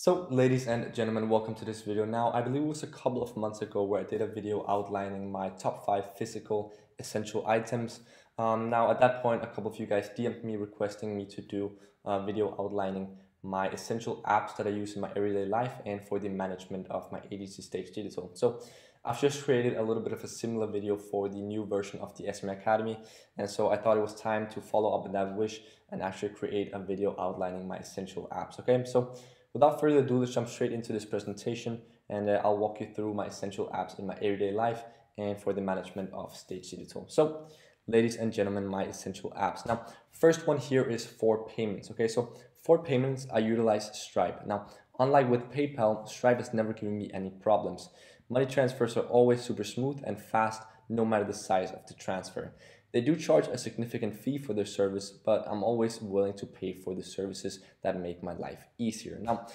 So, ladies and gentlemen, welcome to this video. Now, I believe it was a couple of months ago where I did a video outlining my top 5 physical essential items. Now, at that point, a couple of you guys DM'd me requesting me to do a video outlining my essential apps that I use in my everyday life and for the management of my agency Stage Digital. So, I've just created a little bit of a similar video for the new version of the SMMA Academy, and so I thought it was time to follow up on that wish and actually create a video outlining my essential apps. Okay, so without further ado, let's jump straight into this presentation, and I'll walk you through my essential apps in my everyday life and for the management of Stage Digital. So, ladies and gentlemen, my essential apps. Now, first one here is for payments. Okay, so for payments, I utilize Stripe. Now, unlike with PayPal, Stripe has never given me any problems. Money transfers are always super smooth and fast, no matter the size of the transfer. They do charge a significant fee for their service, but I'm always willing to pay for the services that make my life easier. Now,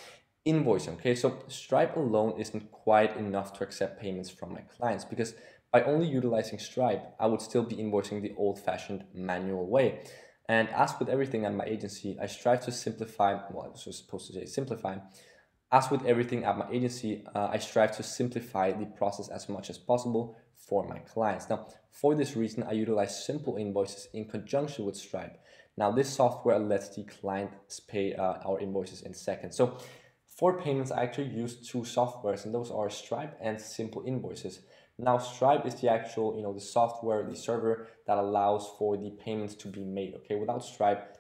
invoicing, okay, so Stripe alone isn't quite enough to accept payments from my clients because by only utilizing Stripe, I would still be invoicing the old-fashioned manual way. And as with everything at my agency, I strive to simplify, well, I was supposed to say simplify. As with everything at my agency, I strive to simplify the process as much as possible for my clients. Now, for this reason, I utilize simple invoices in conjunction with Stripe. Now, this software lets the clients pay our invoices in seconds. So, for payments, I actually use two softwares, and those are Stripe and Simple Invoices. Now, Stripe is the actual, the software, the server that allows for the payments to be made. Okay, without Stripe,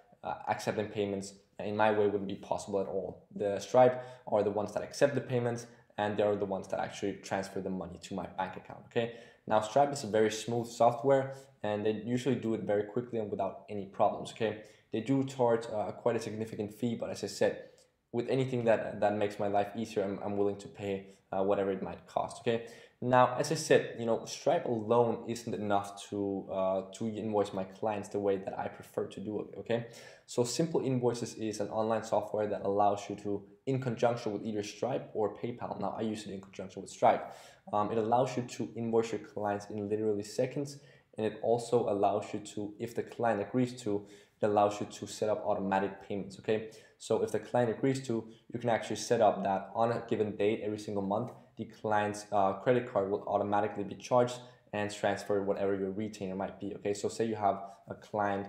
accepting payments in my way wouldn't be possible at all. The Stripe are the ones that accept the payments, and they're the ones that actually transfer the money to my bank account. Okay, now Stripe is a very smooth software, and they usually do it very quickly and without any problems. Okay, they do charge quite a significant fee, but as I said, with anything that makes my life easier, I'm willing to pay whatever it might cost. Okay, now as I said, Stripe alone isn't enough to invoice my clients the way that I prefer to do it. Okay, so Simple Invoices is an online software that allows you to, in conjunction with either Stripe or PayPal. Now I use it in conjunction with Stripe. It allows you to invoice your clients in literally seconds, and it also allows you to, if the client agrees to, it allows you to set up automatic payments. Okay, so if the client agrees to, you can actually set up that on a given date every single month, the client's credit card will automatically be charged and transfer whatever your retainer might be. Okay, so say you have a client,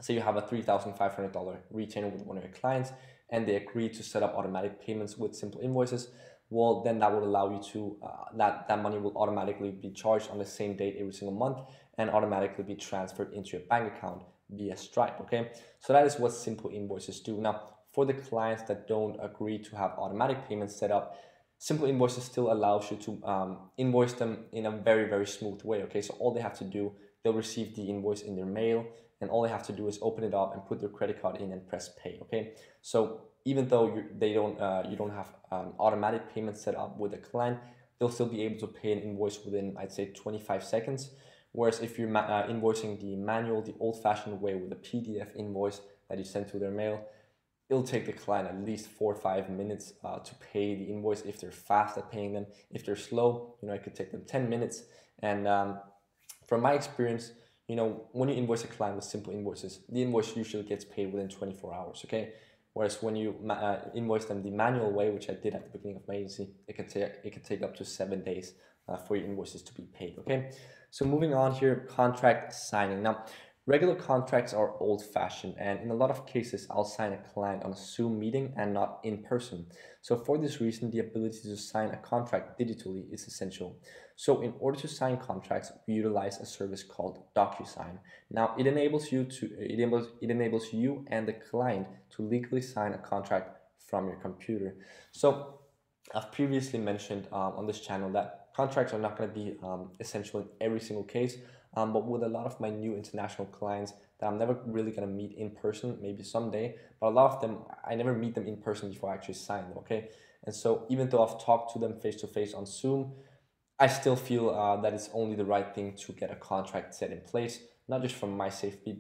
say you have a $3,500 retainer with one of your clients, and they agree to set up automatic payments with Simple Invoices. Well, then that will allow you to, that money will automatically be charged on the same date every single month and automatically be transferred into your bank account via Stripe. Okay, so that is what Simple Invoices do. Now, for the clients that don't agree to have automatic payments set up, Simple Invoices still allows you to invoice them in a very, very smooth way. Okay, so all they have to do, they'll receive the invoice in their mail, and all they have to do is open it up and put their credit card in and press pay. Okay, so even though you don't have automatic payments set up with a client, they'll still be able to pay an invoice within, I'd say, 25 seconds. Whereas if you're invoicing the manual, the old-fashioned way with a PDF invoice that you send to their mail, it'll take the client at least 4 or 5 minutes to pay the invoice if they're fast at paying them. If they're slow, it could take them 10 minutes. And from my experience, when you invoice a client with Simple Invoices, the invoice usually gets paid within 24 hours. Okay, whereas when you invoice them the manual way, which I did at the beginning of my agency, it could take up to 7 days for your invoices to be paid. Okay, so moving on here, contract signing. Now, regular contracts are old-fashioned, and in a lot of cases, I'll sign a client on a Zoom meeting and not in person. So for this reason, the ability to sign a contract digitally is essential. So in order to sign contracts, we utilize a service called DocuSign. Now, it enables you and the client to legally sign a contract from your computer. So I've previously mentioned on this channel that contracts are not going to be essential in every single case, but with a lot of my new international clients that I'm never really going to meet in person, maybe someday, but a lot of them, I never meet them in person before I actually sign them, okay? And so even though I've talked to them face-to-face on Zoom, I still feel that it's only the right thing to get a contract set in place, not just for my safety,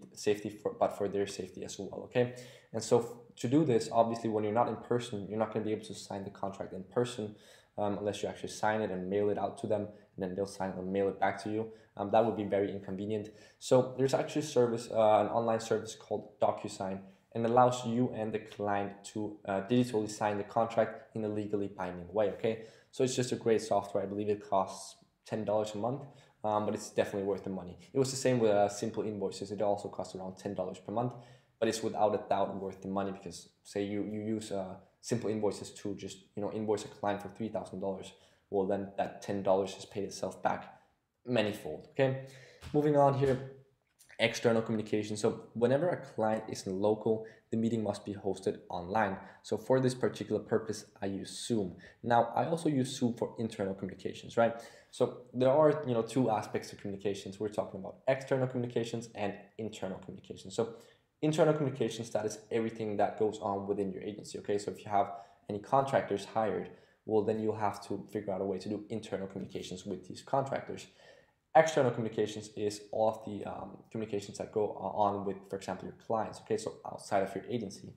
but for their safety as well, okay? And so to do this, obviously, when you're not in person, you're not going to be able to sign the contract in person unless you actually sign it and mail it out to them, and then they'll sign it and mail it back to you. That would be very inconvenient. So there's actually a service, an online service called DocuSign, and allows you and the client to digitally sign the contract in a legally binding way, okay? So it's just a great software. I believe it costs $10 a month, but it's definitely worth the money. It was the same with Simple Invoices. It also costs around $10 per month, but it's without a doubt worth the money, because say you use Simple Invoices to just invoice a client for $3,000. Well, then that $10 has paid itself back manifold, okay? Moving on here, external communication. So whenever a client isn't local, the meeting must be hosted online. So for this particular purpose, I use Zoom. Now, I also use Zoom for internal communications, right? So there are, two aspects to communications. We're talking about external communications and internal communications. So internal communications, that is everything that goes on within your agency, okay? So if you have any contractors hired, well, then you'll have to figure out a way to do internal communications with these contractors. External communications is all of the communications that go on with, for example, your clients, okay? So outside of your agency.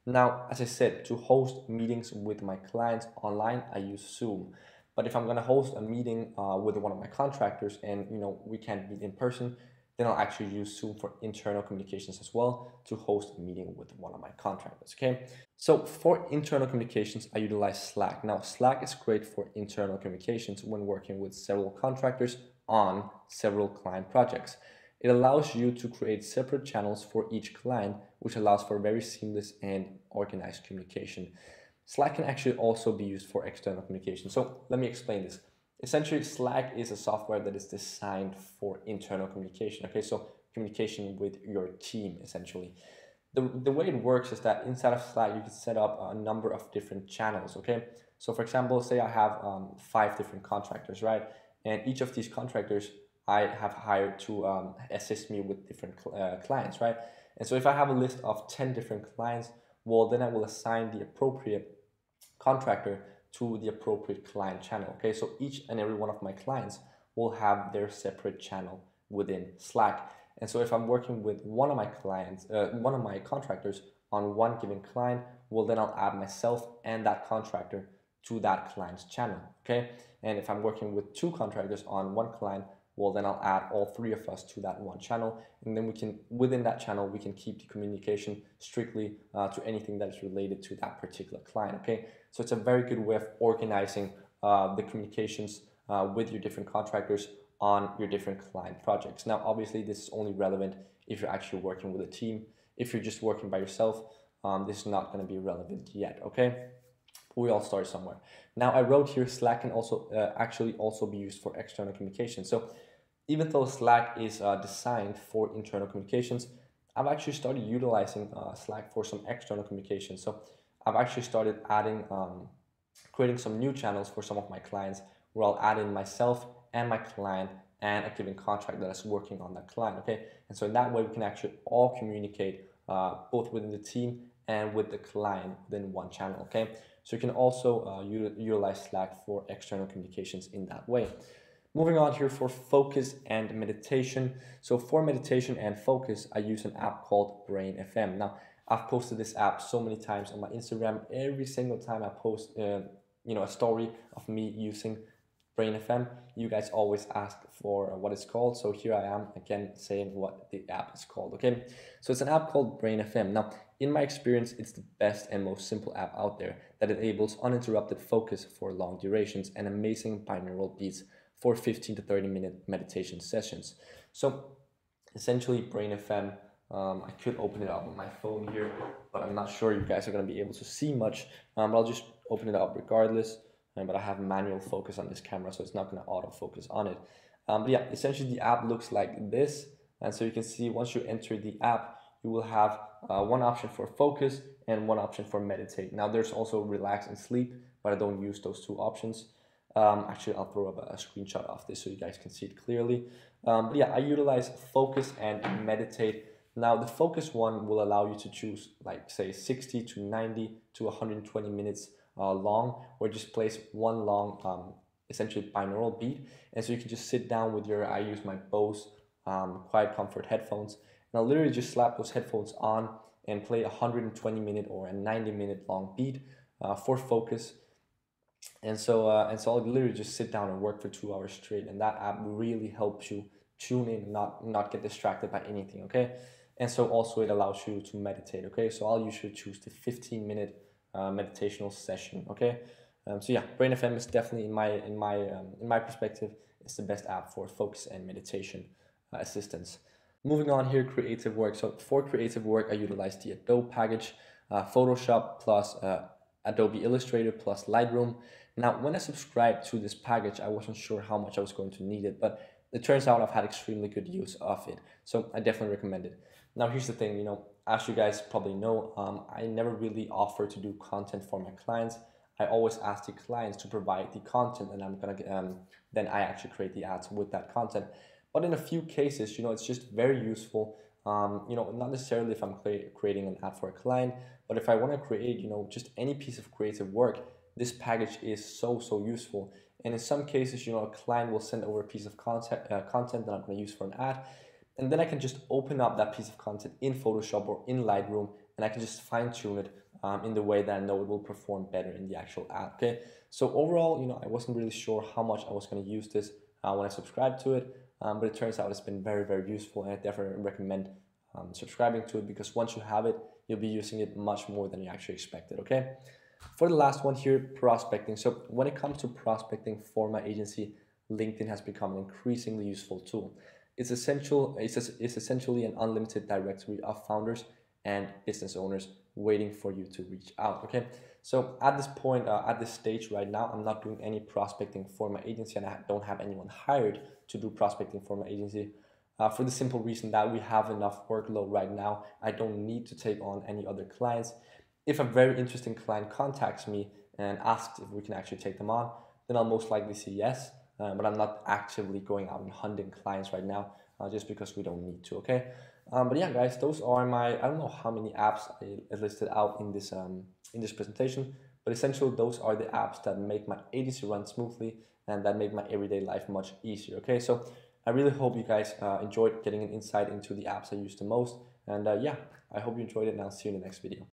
Now, as I said, to host meetings with my clients online, I use Zoom. But if I'm going to host a meeting with one of my contractors and, we can't meet in person, then I'll actually use Zoom for internal communications as well to host a meeting with one of my contractors, okay? So for internal communications, I utilize Slack. Now, Slack is great for internal communications when working with several contractors on several client projects. It allows you to create separate channels for each client, which allows for very seamless and organized communication. Slack can actually also be used for external communication. So let me explain this. Essentially, Slack is a software that is designed for internal communication. Okay, so communication with your team, essentially. The way it works is that inside of Slack, you can set up a number of different channels, okay? So for example, say I have 5 different contractors, right? And each of these contractors I have hired to assist me with different clients, right? And so if I have a list of 10 different clients, well, then I will assign the appropriate contractor to the appropriate client channel, okay? So each and every one of my clients will have their separate channel within Slack. And so if I'm working with one of my clients, one of my contractors on one given client, well, then I'll add myself and that contractor to that client's channel, okay? And if I'm working with 2 contractors on one client, well, then I'll add all 3 of us to that one channel. And then we can, within that channel, we can keep the communication strictly to anything that is related to that particular client, okay? So it's a very good way of organizing the communications with your different contractors on your different client projects. Now, obviously, this is only relevant if you're actually working with a team. If you're just working by yourself, this is not going to be relevant yet, okay? We all start somewhere. Now, I wrote here Slack can also actually also be used for external communication. So even though Slack is designed for internal communications, I've actually started utilizing Slack for some external communication. So I've actually started adding, creating some new channels for some of my clients where I'll add in myself and my client and a given contract that is working on that client, okay? And so in that way, we can actually all communicate both within the team and with the client within one channel, okay? So you can also utilize Slack for external communications in that way. Moving on here for focus and meditation. So for meditation and focus, I use an app called Brain FM. Now, I've posted this app so many times on my Instagram. Every single time I post, a story of me using Brain FM, you guys always ask for what it's called. So here I am again saying what the app is called, okay? So it's an app called Brain FM. Now, in my experience, it's the best and most simple app out there that enables uninterrupted focus for long durations and amazing binaural beats for 15 to 30-minute meditation sessions. So essentially Brain FM, I could open it up on my phone here, but I'm not sure you guys are going to be able to see much, but I'll just open it up regardless. But I have manual focus on this camera, so it's not going to autofocus on it. But yeah, essentially the app looks like this. And so you can see once you enter the app, you will have one option for focus and one option for meditate. Now there's also relax and sleep, but I don't use those 2 options. Actually, I'll throw up a screenshot of this so you guys can see it clearly. But yeah, I utilize focus and meditate. Now the focus one will allow you to choose like say 60 to 90 to 120 minutes long, where it just plays one long essentially binaural beat. And so you can just sit down with I use my Bose Quiet Comfort headphones, and I'll literally just slap those headphones on and play a 120-minute or a 90-minute long beat for focus. And so I'll literally just sit down and work for 2 hours straight, and that app really helps you tune in and not get distracted by anything, okay? And so also it allows you to meditate, okay? So I'll usually choose the 15-minute meditational session, okay? So yeah, Brain FM is definitely in my perspective, it's the best app for focus and meditation assistance. Moving on here, creative work. So for creative work, I utilize the Adobe package, Photoshop plus Adobe Illustrator plus Lightroom. Now, when I subscribed to this package, I wasn't sure how much I was going to need it, but it turns out I've had extremely good use of it. So I definitely recommend it. Now, here's the thing, as you guys probably know, I never really offer to do content for my clients. I always ask the clients to provide the content, and then I actually create the ads with that content. But in a few cases, it's just very useful. Not necessarily if I'm creating an ad for a client, but if I want to create, just any piece of creative work, this package is so useful. And in some cases, a client will send over a piece of content that I'm going to use for an ad, and then I can just open up that piece of content in Photoshop or in Lightroom, and I can just fine tune it in the way that I know it will perform better in the actual ad. Okay, so overall, I wasn't really sure how much I was going to use this when I subscribed to it, but it turns out it's been very useful, and I definitely recommend subscribing to it, because once you have it, you'll be using it much more than you actually expected. Okay, for the last one here, prospecting. So when it comes to prospecting for my agency, LinkedIn has become an increasingly useful tool. It's essentially an unlimited directory of founders and business owners waiting for you to reach out. Okay, so at this point, at this stage right now, I'm not doing any prospecting for my agency, and I don't have anyone hired to do prospecting for my agency. For the simple reason that we have enough workload right now. I don't need to take on any other clients. If a very interesting client contacts me and asks if we can actually take them on, then I'll most likely say yes. But I'm not actively going out and hunting clients right now, just because we don't need to. Okay, but yeah, guys, those are my, I don't know how many apps I listed out in this presentation, but essentially those are the apps that make my agency run smoothly and that make my everyday life much easier. Okay, so I really hope you guys enjoyed getting an insight into the apps I use the most, and yeah, I hope you enjoyed it, and I'll see you in the next video.